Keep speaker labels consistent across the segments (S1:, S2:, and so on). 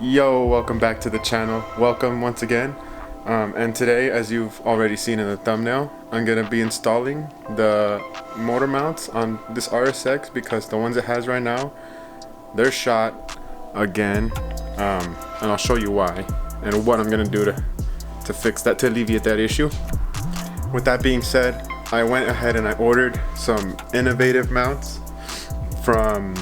S1: Yo, welcome back to the channel. Welcome once again. And today, as you've already seen in the thumbnail, I'm gonna be installing the motor mounts on this RSX because the ones it has right now, they're shot again. And I'll show you why and what I'm gonna do to fix that, to alleviate that issue. With that being said, I went ahead and I ordered some innovative mounts from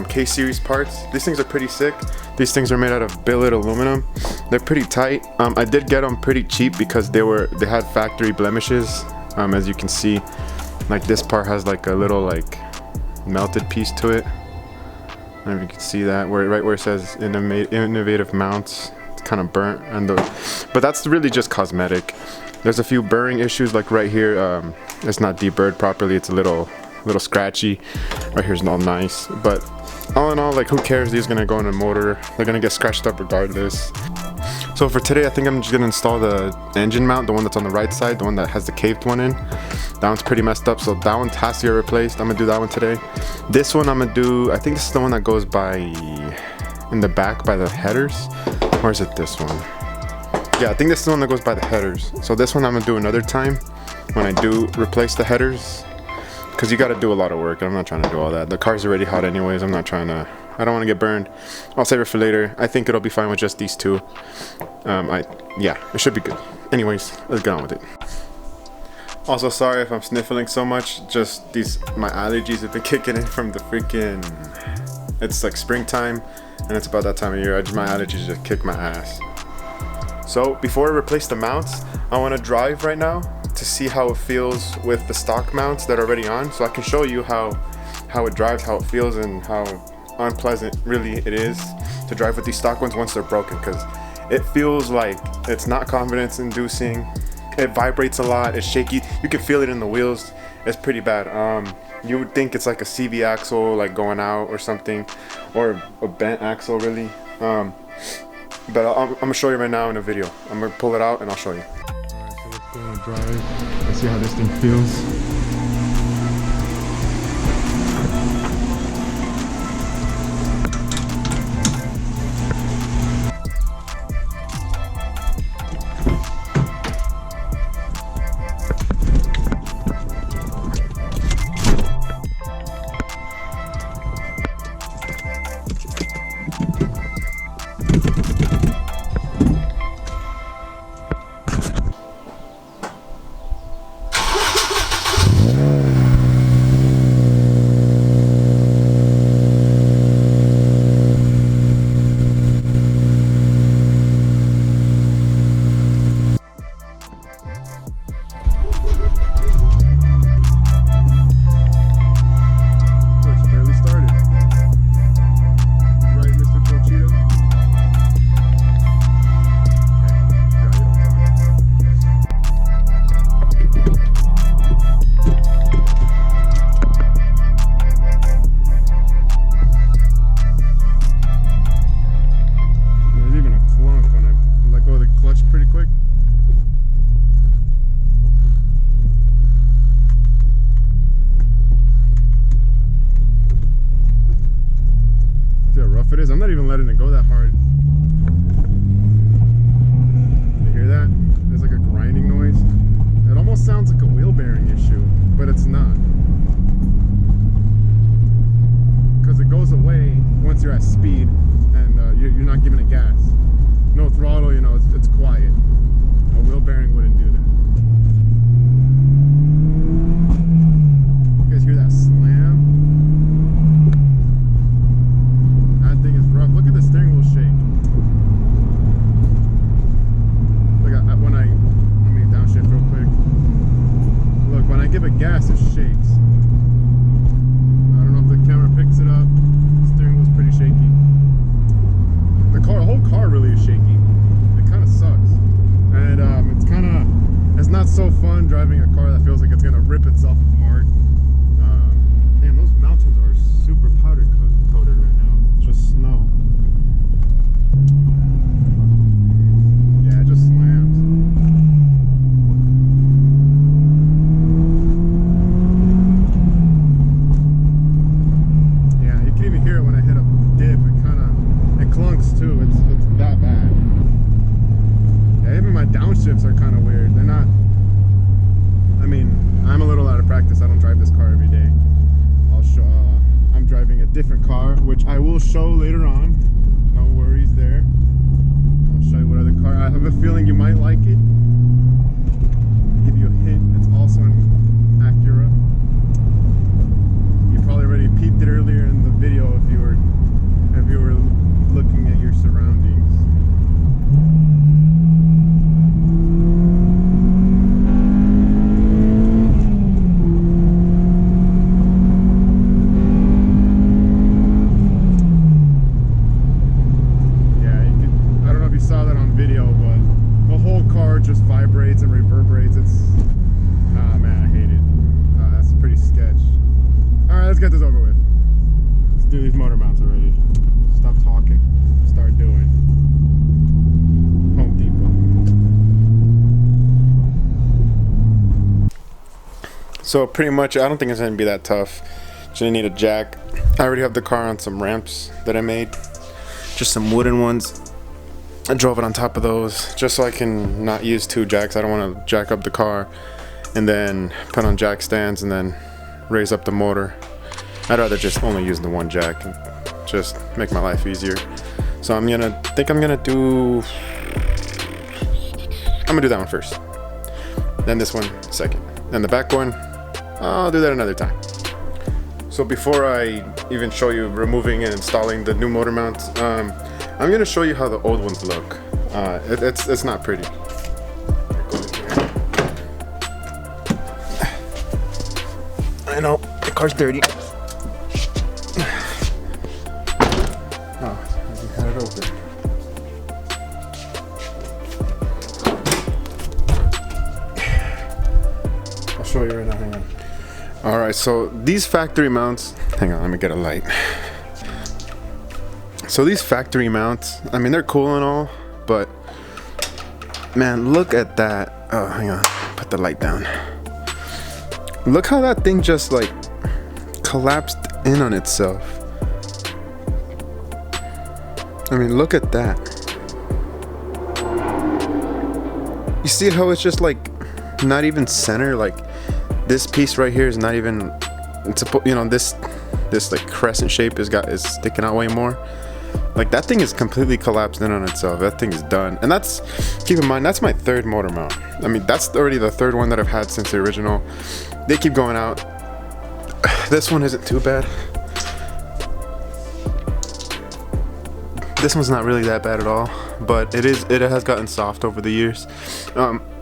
S1: K-Series parts. These things are pretty sick. These things are made out of billet aluminum. They're pretty tight. I did get them pretty cheap because they had factory blemishes. As you can see, like this part has like a little like melted piece to it. I don't know if you can see that, right where it says innovative mounts. It's kind of burnt, but that's really just cosmetic. There's a few burring issues, like right here. It's not deburred properly. It's a little scratchy. Right here's all nice, but all in all, like, who cares? These are gonna go in a motor. They're gonna get scratched up regardless. So for today, I think I'm just gonna install the engine mount, the one that's on the right side, the one that has the caved one in. That one's pretty messed up, so that one has to get replaced. I'm gonna do that one today. This one I'm gonna do, I think this is the one that goes in the back by the headers. Or is it this one? Yeah, I think this is the one that goes by the headers. So this one I'm gonna do another time when I do replace the headers, because you got to do a lot of work and I'm not trying to do all that. The car's already hot anyways. I don't want to get burned. I'll save it for later. I think it'll be fine with just these two. Yeah, it should be good. Anyways, let's get on with it. Also, sorry if I'm sniffling so much. Just my allergies have been kicking in from the freaking, it's like springtime and it's about that time of year. My allergies just kick my ass. So before I replace the mounts, I want to drive right now to see how it feels with the stock mounts that are already on, so I can show you how it drives, how it feels, and how unpleasant really it is to drive with these stock ones once they're broken, because it feels like it's not confidence inducing. It vibrates a lot, it's shaky, you can feel it in the wheels. It's pretty bad. You would think it's like a CV axle like going out or something, or a bent axle really, but I'm gonna show you right now in a video. I'm gonna pull it out and I'll show you. Go on a drive and see how this thing feels. It is. I'm not even letting it go that hard. You hear that? There's like a grinding noise. It almost sounds like a wheel bearing issue, but it's not. Because it goes away once you're at speed and you're not giving it gas. No throttle, you know, it's quiet. A wheel bearing wouldn't do that. You guys hear that slam? Look at the steering wheel shake. Like let me downshift real quick. Look, when I give it gas, it shakes. I don't know if the camera picks it up. The steering wheel's pretty shaky. The whole car really is shaky. It kind of sucks. And it's not so fun driving a car that feels like it's gonna rip itself apart. Damn, those mountains are super powder coated right now. It's just snow. Yeah, it just slams. Yeah, you can even hear it when I hit a dip. It clunks too. It's that bad. Yeah, even my downshifts are kind of weird. They're not. I mean, I'm a little out of practice. I don't drive this car every day. I'll show. I'm driving a different car, which I will show later on. No worries there. I'll show you what other car. I have a feeling you might like it. Give you a hint. It's also an Acura. You probably already peeped it earlier in the video if you were looking at your surroundings. Just vibrates and reverberates. It's man, I hate it. That's pretty sketch. Alright, let's get this over with. Let's do these motor mounts already. Stop talking, start doing. Home Depot. So pretty much, I don't think it's gonna be that tough. Just gonna need a jack. I already have the car on some ramps that I made, just some wooden ones. I drove it on top of those just so I can not use two jacks. I don't want to jack up the car and then put on jack stands and then raise up the motor. I'd rather just only use the one jack and just make my life easier. So I'm gonna do that one first, then this one second, then the back one I'll do that another time. So before I even show you removing and installing the new motor mounts, I'm gonna show you how the old ones look. It's not pretty. I know the car's dirty. Oh, we had it open. I'll show you right now. Hang on. All right, so these factory mounts. Hang on, let me get a light. So these factory mounts, I mean, they're cool and all, but man, look at that. Oh, hang on, put the light down. Look how that thing just like collapsed in on itself. I mean, look at that. You see how it's just like not even center? Like this piece right here is not even, it's this like crescent shape is sticking out way more. Like that thing is completely collapsed in on itself. That thing is done. And that's, keep in mind, that's my third motor mount. I mean, that's already the third one that I've had since the original. They keep going out. This one isn't too bad. This one's not really that bad at all, but it has gotten soft over the years.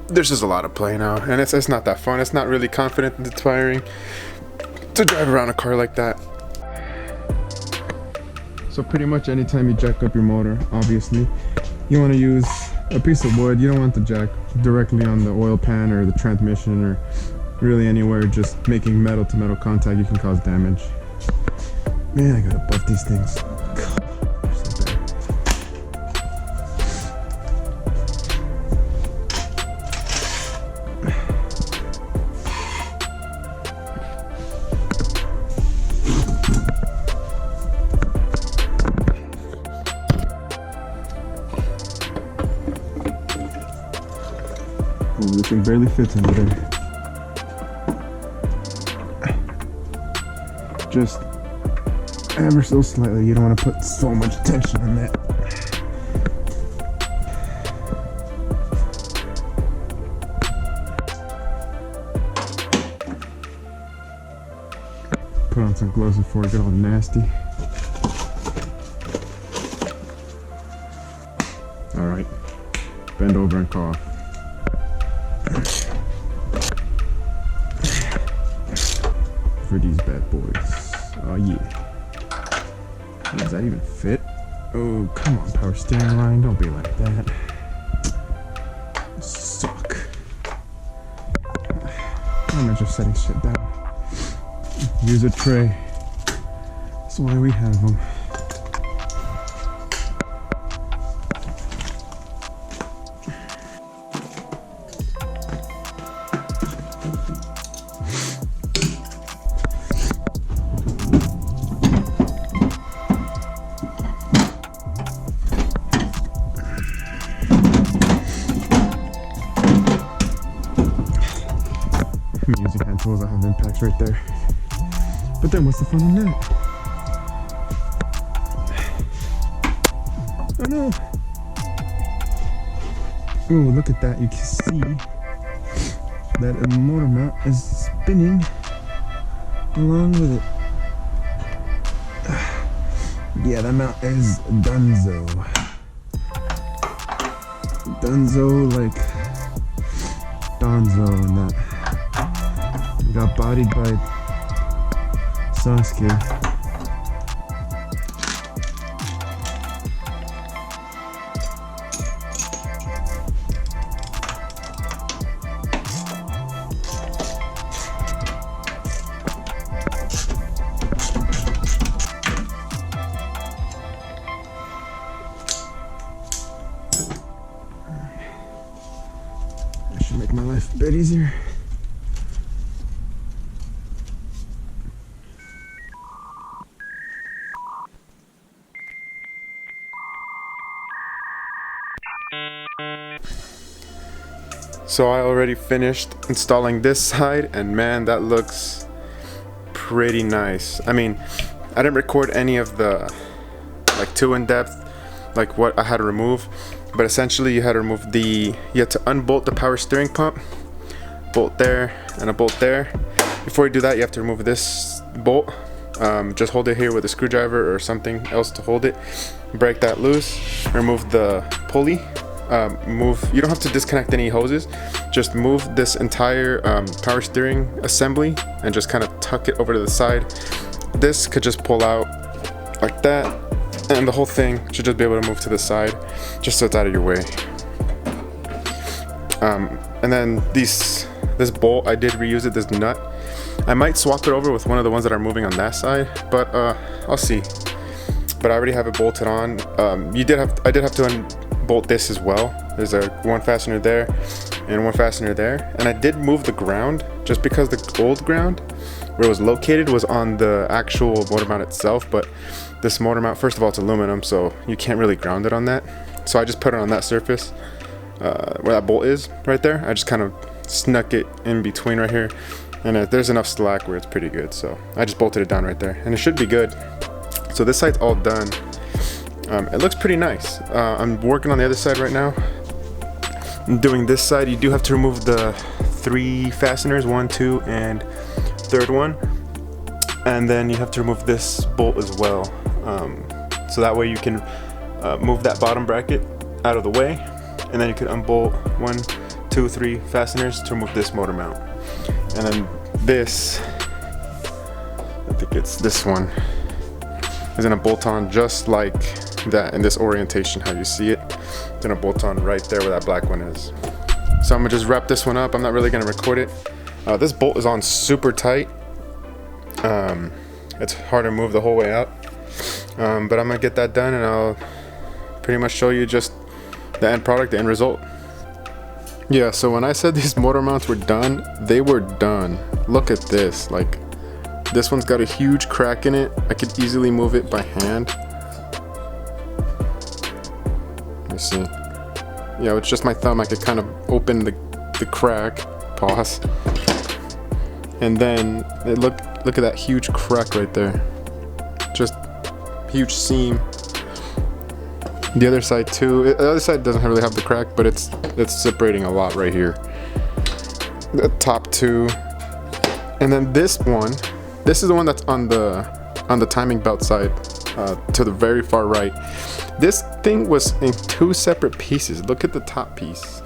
S1: There's just a lot of play now, and it's not that fun. It's not really confident and inspiring to drive around a car like that. So pretty much anytime you jack up your motor, obviously, you want to use a piece of wood. You don't want the jack directly on the oil pan or the transmission or really anywhere. Just making metal to metal contact, you can cause damage. Man, I gotta buff these things. God, they're so bad. Oh, this thing barely fits into there. Just ever so slightly. You don't want to put so much tension on that. Put on some gloves before it gets all nasty. Alright, bend over and cough. For these bad boys. Oh yeah. Does that even fit? Oh, come on, power steering line. Don't be like that. You suck. I'm just setting shit down. Use a tray. That's why we have them. contacts right there. But then what's the fun in that? Oh no! Oh, look at that. You can see that a motor mount is spinning along with it. Yeah, that mount is Dunzo. Dunzo, like Donzo and that. We got bodied by Sasuke. Make my life a bit easier. So I already finished installing this side, and man, that looks pretty nice. I mean, I didn't record any of the like too in depth, like what I had to remove. But essentially you had to remove you had to unbolt the power steering pump, bolt there and a bolt there. Before you do that, you have to remove this bolt. Just hold it here with a screwdriver or something else to hold it. Break that loose, remove the pulley. You don't have to disconnect any hoses, just move this entire power steering assembly and just kind of tuck it over to the side. This could just pull out like that, and the whole thing should just be able to move to the side, just so it's out of your way. And then this bolt, I did reuse it, this nut. I might swap it over with one of the ones that are moving on that side, but I'll see. But I already have it bolted on. I did have to unbolt this as well. There's one fastener there and one fastener there. And I did move the ground, just because the old ground where it was located was on the actual motor mount itself, but this motor mount, first of all, it's aluminum, so you can't really ground it on that. So I just put it on that surface where that bolt is right there. I just kind of snuck it in between right here, and there's enough slack where it's pretty good, so I just bolted it down right there and it should be good. So this side's all done. It looks pretty nice. I'm working on the other side right now. I'm doing this side. You do have to remove the 3 fasteners, 1, 2, and third one, and then you have to remove this bolt as well, so that way you can move that bottom bracket out of the way, and then you can unbolt 1, 2, 3 fasteners to remove this motor mount. And then this, I think it's this one, is gonna bolt on just like that in this orientation, how you see it. It's gonna bolt on right there where that black one is. So I'm gonna just wrap this one up. I'm not really gonna record it. This bolt is on super tight. It's hard to move the whole way out, but I'm gonna get that done, and I'll pretty much show you just the end product, the end result. Yeah, so when I said these motor mounts were done, they were done. Look at this, like this one's got a huge crack in it. I could easily move it by hand. Let me see. Yeah, with just my thumb I could kind of open the crack, pause, and then look at that huge crack right there, just huge seam. The other side too. The other side doesn't really have the crack, but it's separating a lot right here. The top 2, and then this one. This is the one that's on the timing belt side, to the very far right. This thing was in 2 separate pieces. Look at the top piece.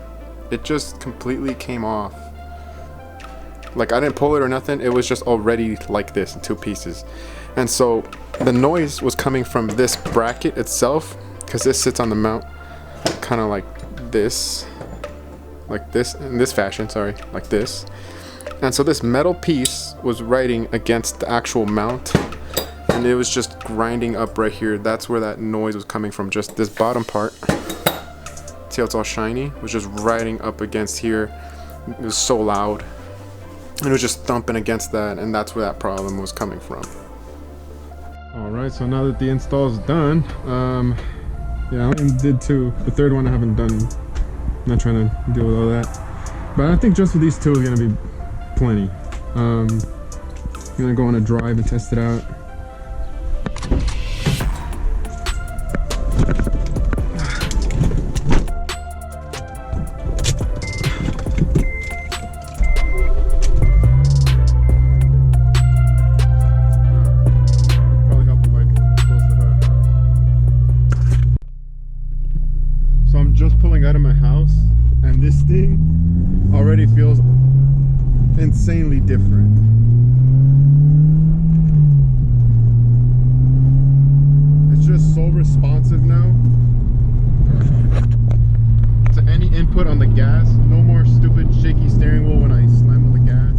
S1: It just completely came off. Like, I didn't pull it or nothing. It was just already like this in 2 pieces. And so the noise was coming from this bracket itself, because this sits on the mount kind of like this, in this fashion, sorry, like this. And so this metal piece was riding against the actual mount, and it was just grinding up right here. That's where that noise was coming from. Just this bottom part, see how it's all shiny, it was just riding up against here. It was so loud, and it was just thumping against that, and that's where that problem was coming from. All right, so now that the install is done, yeah, I only did 2. The third one I haven't done. I'm not trying to deal with all that, but I think just for these 2 is gonna be plenty. I'm gonna go on a drive and test it out. So I'm just pulling out of my house, and this thing already feels insanely different. It's just so responsive now to any input on the gas. No more stupid shaky steering wheel when I slam on the gas.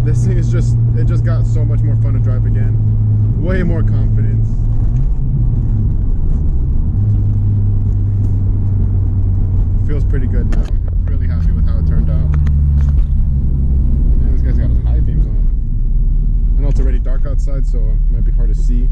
S1: This thing is just, it just got so much more fun to drive again. Way more confidence. Feels pretty good now. I'm really happy with how it turned out. Man, this guy's got his high beams on. I know it's already dark outside, so it might be hard to see.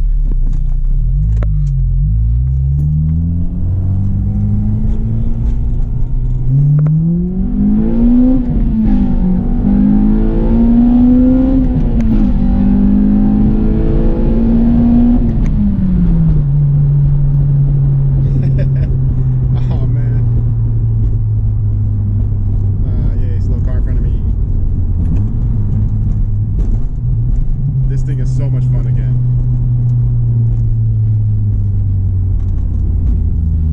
S1: This thing is so much fun again.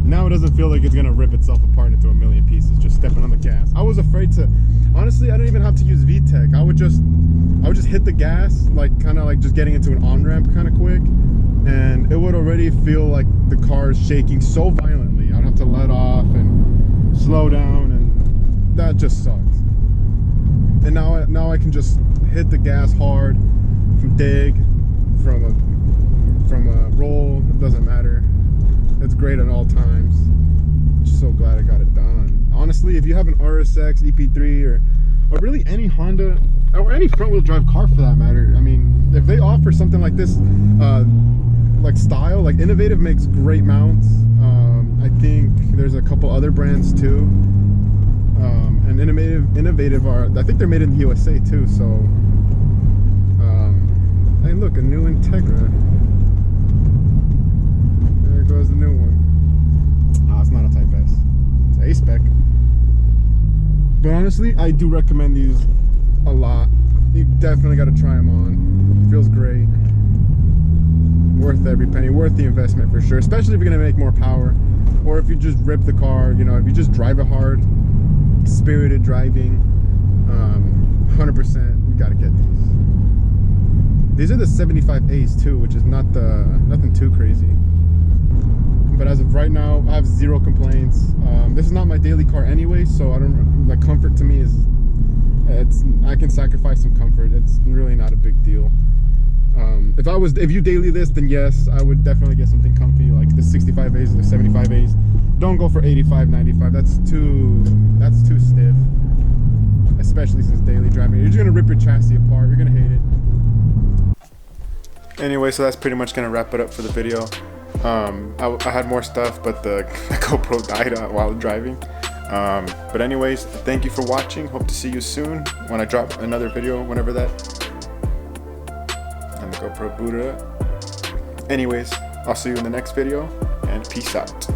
S1: Now it doesn't feel like it's gonna rip itself apart into a million pieces just stepping on the gas. I was afraid to, honestly, I didn't even have to use VTEC. I would just hit the gas, like kind of like just getting into an on-ramp kind of quick, and it would already feel like the car is shaking so violently. I'd have to let off and slow down, and that just sucked. And now I can just hit the gas hard. From dig, from a roll, it doesn't matter. It's great at all times. Just so glad I got it done. Honestly, if you have an RSX, EP3, or really any Honda, or any front-wheel drive car for that matter, I mean, if they offer something like this, like style, like Innovative makes great mounts. I think there's a couple other brands too. And Innovative are, I think they're made in the USA too, so. Hey look, a new Integra. There goes the new one. Ah, it's not a Type S. It's A-Spec. But honestly, I do recommend these a lot. You definitely got to try them on. It feels great. Worth every penny. Worth the investment for sure. Especially if you're going to make more power. Or if you just rip the car, you know, if you just drive it hard. Spirited driving. 100%, you got to get these. These are the 75As too, which is nothing too crazy. But as of right now, I have zero complaints. This is not my daily car anyway, so I don't, like, comfort to me is, I can sacrifice some comfort. It's really not a big deal. If you daily this, then yes, I would definitely get something comfy like the 65As or the 75As. Don't go for 85, 95. That's too stiff. Especially since daily driving. You're just gonna rip your chassis apart. You're gonna hate it. Anyway, so that's pretty much gonna wrap it up for the video. I had more stuff, but the GoPro died while driving. But anyways, thank you for watching. Hope to see you soon when I drop another video, whenever that. And the GoPro booted up. Anyways, I'll see you in the next video, and peace out.